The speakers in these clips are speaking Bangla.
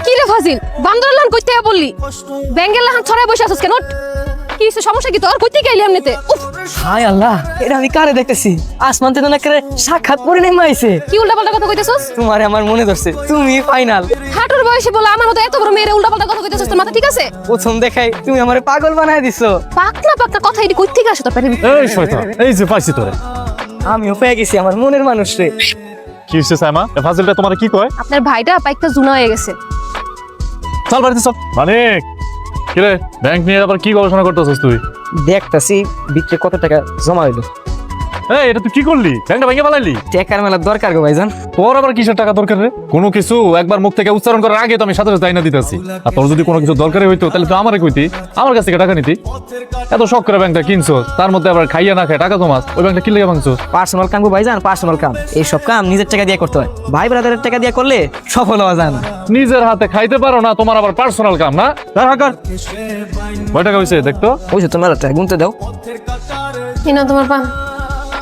কি রে ফাজিল বান্দরের লান কইতে বললি ব্যাঙ্গের লান ছড়ায় বসে আছিস কেন কি সমস্যা কি তোর কইতে গেলি এমনিতে উফ হায় আল্লাহ, এটা আমি কারে দেখতেছি? আসমান থেকে না করে সাক্ষাৎ করে নেমে আইছে। কি উল্টাপাল্টা কথা কইতেছস? তোমারে আমার মনে ধরছে, তুমি ফাইনাল। হাঁটুর বয়সে বলে আমার মতো এত বড় মেয়েরে উল্টাপাল্টা কথা কইতেছস, তোর মাথা ঠিক আছে? প্রথম দেখাই তুমি আমারে পাগল বানায় দিছো। পাকনা পাকনা কথা এটি কই থেকে আসে তোর পেটে? এই শয়তান, এই যে পাইছি তোরে। আমিও পেয়ে গেছি আমার মনের মানুষ রে। কি হইছে সাইমা? এ ফাজিলটা তোমারে কি কয়? আপনার ভাইটা পাইকটা জুনা হয়ে গেছে। চল বাড়িতে চল। মানিক, কি রে ব্যাংক নিয়ে আবার কি গবেষণা করতেছিস তুই? দেখতাছি ভিতরে কত টাকা জমা হইলো। এই এটা তুই কি করলি? ব্যাংকটা ভেঙে ফেলাইলি? টাকার মেলা দরকার গো ভাইজান। তোর আবার কিসের টাকা দরকার রে? কোনো কিছু একবার মুখ থেকে উচ্চারণ করার আগে তো আমি সাথে সাথে আইনা দিতেছি। আর তোর যদি কোনো কিছু দরকারই হইতো তাহলে তুই আমারে কইতি, আমার কাছ থেকে টাকা নিতি। এত শখ করে ব্যাংকটা কিনছো, তার মধ্যে আবার খাইয়া না খায় টাকা জমাস, ওই ব্যাংকটা কি লেগে ভাঙছো? পার্সোনাল কাম গো ভাইজান, পার্সোনাল কাম। এইসব কাম নিজের টাকা দিয়ে করতে হয়, ভাই ব্রাদারের টাকা দিয়ে করলে সফল হওয়া যায় না। নিজের হাতে খাইতে পারো না, তোমার আবার পার্সোনাল কাম না? কয় টাকা হয়েছে দেখতো? ওই যে তোমার টাকা গুনতে দাও। কি না তোমার পান?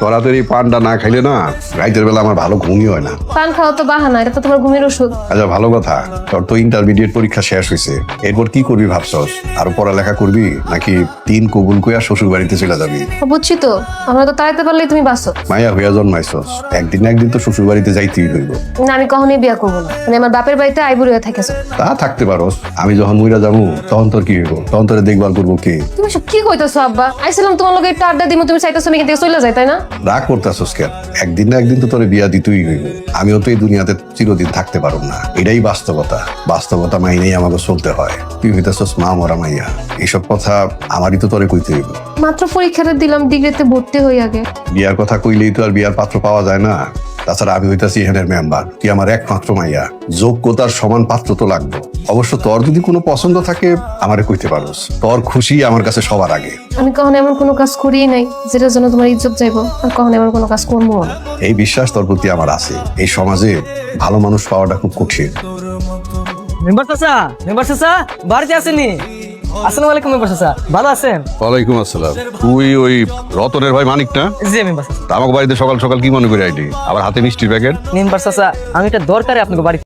তোরা তো এই পানটা না খাইলে না রাইতের বেলা আমার ভালো ঘুমই হয় না। পান খাওয়া তো বাহানা, এটা তো তোমার ঘুমের ওষুধ। আচ্ছা ভালো কথা, তোর তো ইন্টারমিডিয়েট পরীক্ষা শেষ হয়েছে, এরপর কি করবি ভাবছস? আরো পড়ালেখা করবি নাকি তিন কবুল কইয়া শ্বশুর বাড়িতে চলে যাবি? বুঝছি তো, আমরা তো তাড়াতে পারলেই তুমি বাঁচো। মাইয়া হইয়া জন্মাইছস, একদিন না একদিন তো শ্বশুর বাড়িতে যাইতেই হইব। না আমি কখনোই বিয়ে করবো না, মানে আমার বাপের বাড়িতে আইবুড়ি হয়ে থাকেছো। তা থাকতে পারোস, আমি যখন মইরা যাবো তখন তোর কি হইব? তখন তোরে দেখভাল করবো কে? তুমি সব কি কইতেছো আব্বা? আইছিলাম তোমার লগে একটু আড্ডা দিমু, তুমি চাইতেছো আমি এখান থেকে চলে যাই, তাই না? রাগ করতেছস কেন? একদিন না একদিন তো তোরে বিয়া দিতেই হইব। আমিও তো এই দুনিয়াতে চিরদিন থাকতে পারব না, এটাই বাস্তবতা। বাস্তবতা মাইনেই আমাকে চলতে হয়। তুই হইতেছস মা মরা মাইয়া, এইসব কথা আমারই তো তোরে কইতে হইব। মাত্র পরীক্ষাটা দিলাম, ডিগ্রিতে ভর্তি হই আগে। বিয়ার কথা কইলেই তো আর বিয়ার পাত্র পাওয়া যায় না। তাছাড়া আমি হইতাছি এখানের মেম্বার, তুই আমার একমাত্র মাইয়া, যোগ্যতার সমান পাত্র তো লাগবে। অবশ্য তোর যদি কোনো পছন্দ থাকে আমারে কইতে পারোস, তোর খুশি আমার কাছে সবার আগে। আমি কখনো এমন কোনো কাজ করিই নাই যেটার জন্য তোমার ইজ্জত যাইবো, আর কখনো এমন কোনো কাজ করবো না। এই বিশ্বাস তোর প্রতি আমার আছে। এই সমাজে ভালো মানুষ পাওয়াটা খুব কঠিন। মেম্বার চাচা, মেম্বার চাচা বাড়িতে আসেনি? আসসালামু আলাইকুম মেম্বার চাচা, ভালো আছেন? ওয়ালাইকুম আসসালাম। তুই ওই রতনের ভাই মানিক না? জি মেম্বার চাচা। আমাকে বাড়িতে সকাল সকাল কি মনে করে আইলি? আবার হাতে মিষ্টির প্যাকেট? মেম্বার চাচা, আমি একটা দরকারে আপনাকে বাড়ি